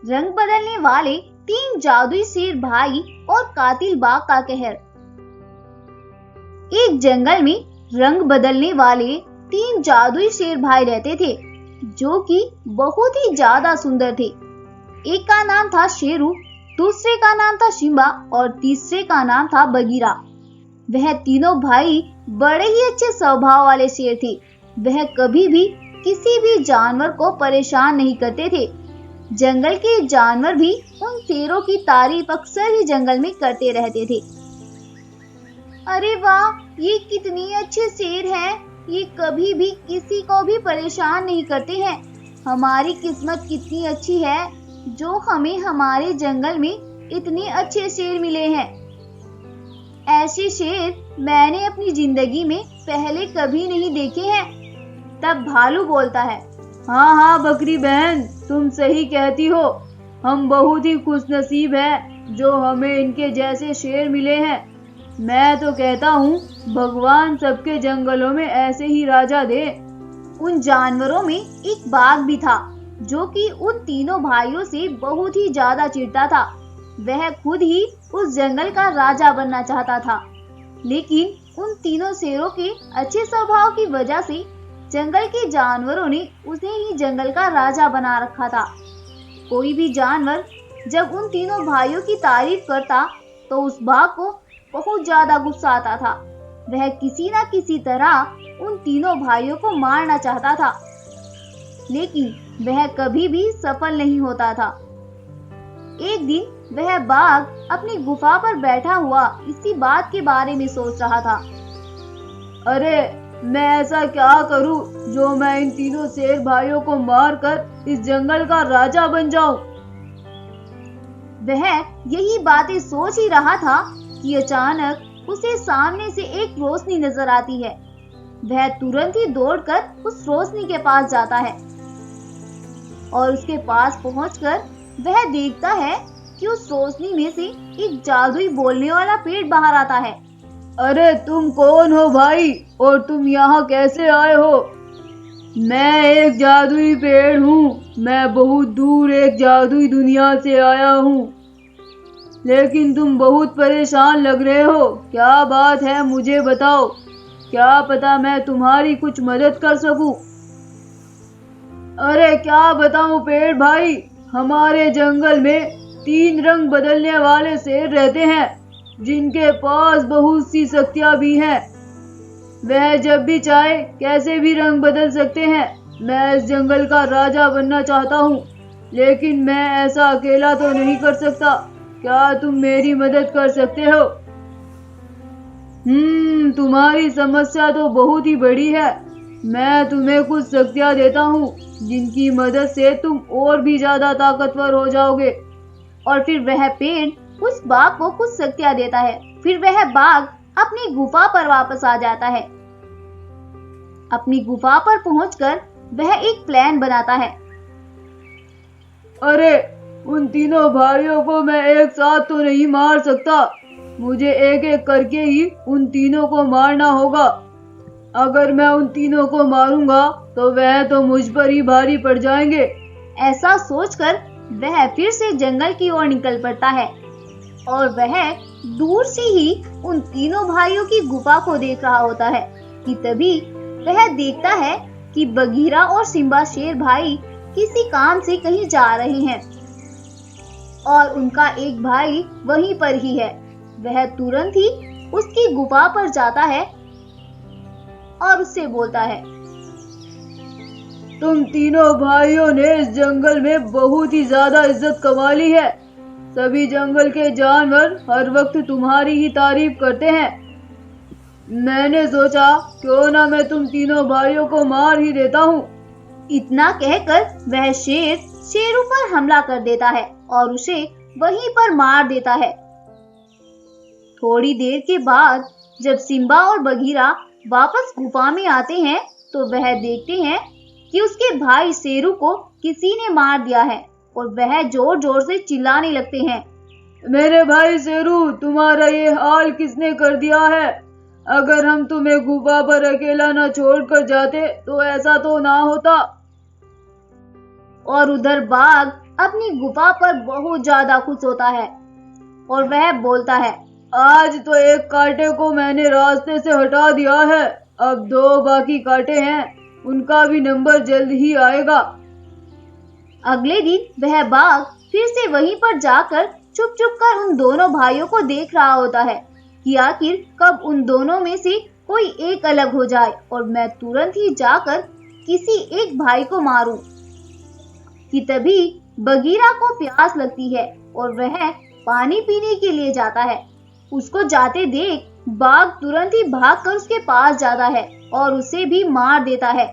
रंग बदलने वाले 3 जादुई शेर भाई और कातिल बाघ का कहर। एक जंगल में रंग बदलने वाले 3 जादुई शेर भाई रहते थे, जो कि बहुत ही ज्यादा सुंदर थे। एक का नाम था शेरू, दूसरे का नाम था शिम्बा और तीसरे का नाम था बगीरा। वह तीनों भाई बड़े ही अच्छे स्वभाव वाले शेर थे। वह कभी भी किसी भी जानवर को परेशान नहीं करते थे। जंगल के जानवर भी उन शेरों की तारीफ अक्सर ही जंगल में करते रहते थे। अरे वाह, ये कितनी अच्छे शेर हैं। ये कभी भी किसी को भी परेशान नहीं करते हैं। हमारी किस्मत कितनी अच्छी है जो हमें हमारे जंगल में इतने अच्छे शेर मिले हैं। ऐसे शेर मैंने अपनी जिंदगी में पहले कभी नहीं देखे हैं। तब भालू बोलता है, हाँ हाँ बकरी बहन, तुम सही कहती हो। हम बहुत ही खुशनसीब हैं जो हमें इनके जैसे शेर मिले हैं। मैं तो कहता हूँ भगवान सबके जंगलों में ऐसे ही राजा दे। उन जानवरों में एक बाघ भी था जो कि उन तीनों भाइयों से बहुत ही ज्यादा चिढ़ता था। वह खुद ही उस जंगल का राजा बनना चाहता था, लेकिन उन तीनों शेरों के अच्छे स्वभाव की वजह से जंगल के जानवरों ने उसे ही जंगल का राजा बना रखा था। कोई भी जानवर जब उन तीनों भाइयों की तारीफ करता तो उस बाघ को बहुत ज्यादा गुस्सा आता था। वह किसी न किसी तरह उन तीनों भाइयों को मारना चाहता था, लेकिन वह कभी भी सफल नहीं होता था। एक दिन वह बाघ अपनी गुफा पर बैठा हुआ इसी बात के बारे में सोच रहा था। अरे मैं ऐसा क्या करूं जो मैं इन तीनों शेर भाइयों को मारकर इस जंगल का राजा बन जाऊं। वह यही बातें सोच ही रहा था कि अचानक उसे सामने से एक रोशनी नजर आती है। वह तुरंत ही दौड़कर उस रोशनी के पास जाता है और उसके पास पहुंचकर वह देखता है कि उस रोशनी में से एक जादुई बोलने वाला पेड़ बाहर आता है। अरे तुम कौन हो भाई, और तुम यहाँ कैसे आए हो? मैं एक जादुई पेड़ हूँ। मैं बहुत दूर एक जादुई दुनिया से आया हूँ, लेकिन तुम बहुत परेशान लग रहे हो। क्या बात है, मुझे बताओ। क्या पता मैं तुम्हारी कुछ मदद कर सकूं। अरे क्या बताऊं पेड़ भाई, हमारे जंगल में 3 रंग बदलने वाले शेर रहते हैं, जिनके पास बहुत सी शक्तियां भी हैं। वह जब भी चाहे कैसे भी रंग बदल सकते हैं। मैं इस जंगल का राजा बनना चाहता हूँ, लेकिन मैं ऐसा अकेला तो नहीं कर सकता। क्या तुम मेरी मदद कर सकते हो? तुम्हारी समस्या तो बहुत ही बड़ी है। मैं तुम्हें कुछ शक्तियाँ देता हूँ जिनकी मदद से तुम और भी ज्यादा ताकतवर हो जाओगे। और फिर वह पेड़ उस बाघ को कुछ शक्तियाँ देता है। फिर वह बाघ अपनी गुफा पर वापस आ जाता है। अपनी गुफा पर पहुंचकर वह एक प्लान बनाता है। अरे उन तीनों भाइयों को मैं एक साथ तो नहीं मार सकता। मुझे एक एक करके ही उन तीनों को मारना होगा। अगर मैं उन तीनों को मारूंगा तो वह तो मुझ पर ही भारी पड़ जाएंगे। ऐसा सोचकर वह फिर से जंगल की ओर निकल पड़ता है और वह दूर से ही उन तीनों भाइयों की गुफा को देख रहा होता है कि तभी वह देखता है कि बगीरा और सिम्बा शेर भाई किसी काम से कहीं जा रहे हैं और उनका एक भाई वहीं पर ही है। वह तुरंत ही उसकी गुफा पर जाता है और उससे बोलता है, तुम तीनों भाइयों ने इस जंगल में बहुत ही ज्यादा इज्जत कमा ली है। सभी जंगल के जानवर हर वक्त तुम्हारी ही तारीफ करते हैं। मैंने सोचा क्यों ना मैं तुम तीनों भाइयों को मार ही देता हूँ। इतना कहकर वह शेर शेरू पर हमला कर देता है और उसे वहीं पर मार देता है। थोड़ी देर के बाद जब सिम्बा और बगीरा वापस गुफा में आते हैं तो वह देखते हैं कि उसके भाई शेरू को किसी ने मार दिया है और वह जोर जोर से चिल्लाने लगते हैं, मेरे भाई शेरू, तुम्हारा ये हाल किसने कर दिया है? अगर हम तुम्हें गुफा पर अकेला न छोड़कर जाते तो ऐसा तो ना होता। और उधर बाघ अपनी गुफा पर बहुत ज्यादा खुश होता है और वह बोलता है, आज तो एक कांटे को मैंने रास्ते से हटा दिया है, अब 2 बाकी कांटे हैं, उनका भी नंबर जल्द ही आएगा। अगले दिन वह बाघ फिर से वहीं पर जाकर चुप चुप कर उन दोनों भाइयों को देख रहा होता है कि आखिर कब उन दोनों में से कोई एक अलग हो जाए और मैं तुरंत ही जाकर किसी एक भाई को मारूं। कि तभी बगीरा को प्यास लगती है और वह पानी पीने के लिए जाता है। उसको जाते देख बाघ तुरंत ही भागकर उसके पास जाता है और उसे भी मार देता है।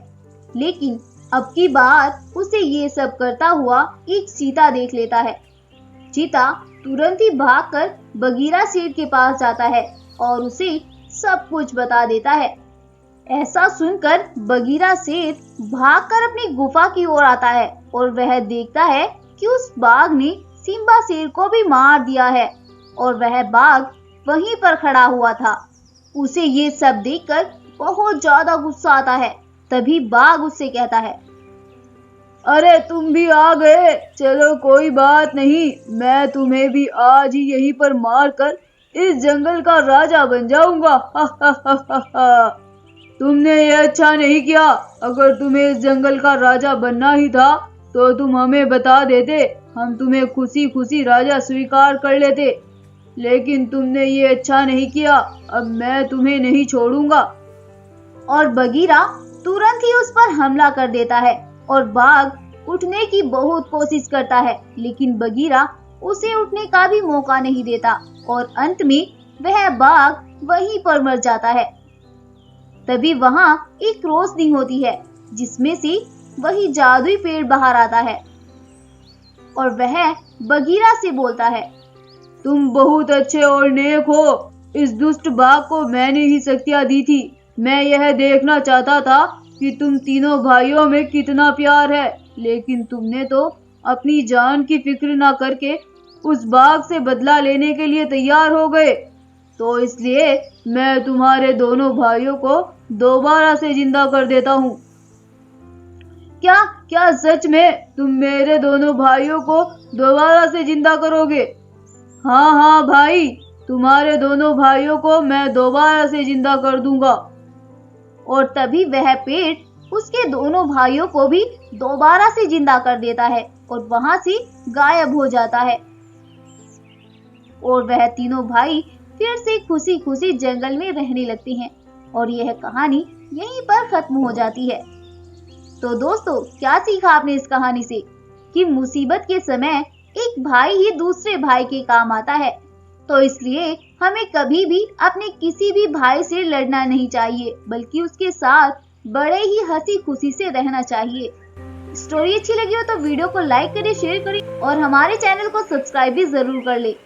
लेकिन अब की बार उसे ये सब करता हुआ एक चीता देख लेता है। चीता तुरंत ही भागकर बगीरा सेठ के पास जाता है और उसे सब कुछ बता देता है। ऐसा सुनकर बगीरा सेठ भागकर अपनी गुफा की ओर आता है और वह देखता है कि उस बाघ ने सिम्बा शेर को भी मार दिया है और वह बाघ वहीं पर खड़ा हुआ था। उसे ये सब देखकर बहुत ज्यादा गुस्सा आता है। तभी बाघ उससे कहता है, अरे तुम भी आ गए, चलो कोई बात नहीं, मैं तुम्हें भी आज ही यहीं पर मारकर इस जंगल का राजा बन जाऊंगा। तुमने ये अच्छा नहीं किया, अगर तुम्हें इस जंगल का राजा बनना ही था तो तुम हमें बता देते, हम तुम्हें खुशी खुशी राजा स्वीकार कर लेते, लेकिन तुमने ये अच्छा नहीं किया, अब मैं तुम्हें नहीं छोड़ूंगा। और बगीरा तुरंत ही उस पर हमला कर देता है और बाघ उठने की बहुत कोशिश करता है, लेकिन बगीरा उसे उठने का भी मौका नहीं देता और अंत में वह बाघ वहीं पर मर जाता है। तभी वहां एक रोशनी होती है जिसमें से वही जादुई पेड़ बाहर आता है और वह बगीरा से बोलता है, तुम बहुत अच्छे और नेक हो, इस दुष्ट बाघ को मैंने ही शक्तियां दी थी। मैं यह देखना चाहता था कि तुम तीनों भाइयों में कितना प्यार है, लेकिन तुमने तो अपनी जान की फिक्र ना करके उस बाघ से बदला लेने के लिए तैयार हो गए, तो इसलिए मैं तुम्हारे दोनों भाइयों को दोबारा से जिंदा कर देता हूँ। क्या क्या सच में तुम मेरे दोनों भाइयों को दोबारा से जिंदा करोगे? हाँ हाँ भाई, तुम्हारे दोनों भाइयों को मैं दोबारा से जिंदा कर दूंगा। और तभी वह पेड़ उसके दोनों भाइयों को भी दोबारा से जिंदा कर देता है और वहां से गायब हो जाता है और वह तीनों भाई फिर से खुशी खुशी जंगल में रहने लगते हैं और यह कहानी यहीं पर खत्म हो जाती है। तो दोस्तों, क्या सीखा आपने इस कहानी से? कि मुसीबत के समय एक भाई ही दूसरे भाई के काम आता है, तो इसलिए हमें कभी भी अपने किसी भी भाई से लड़ना नहीं चाहिए, बल्कि उसके साथ बड़े ही हंसी खुशी से रहना चाहिए। स्टोरी अच्छी लगी हो तो वीडियो को लाइक करें, शेयर करें और हमारे चैनल को सब्सक्राइब भी जरूर कर ले।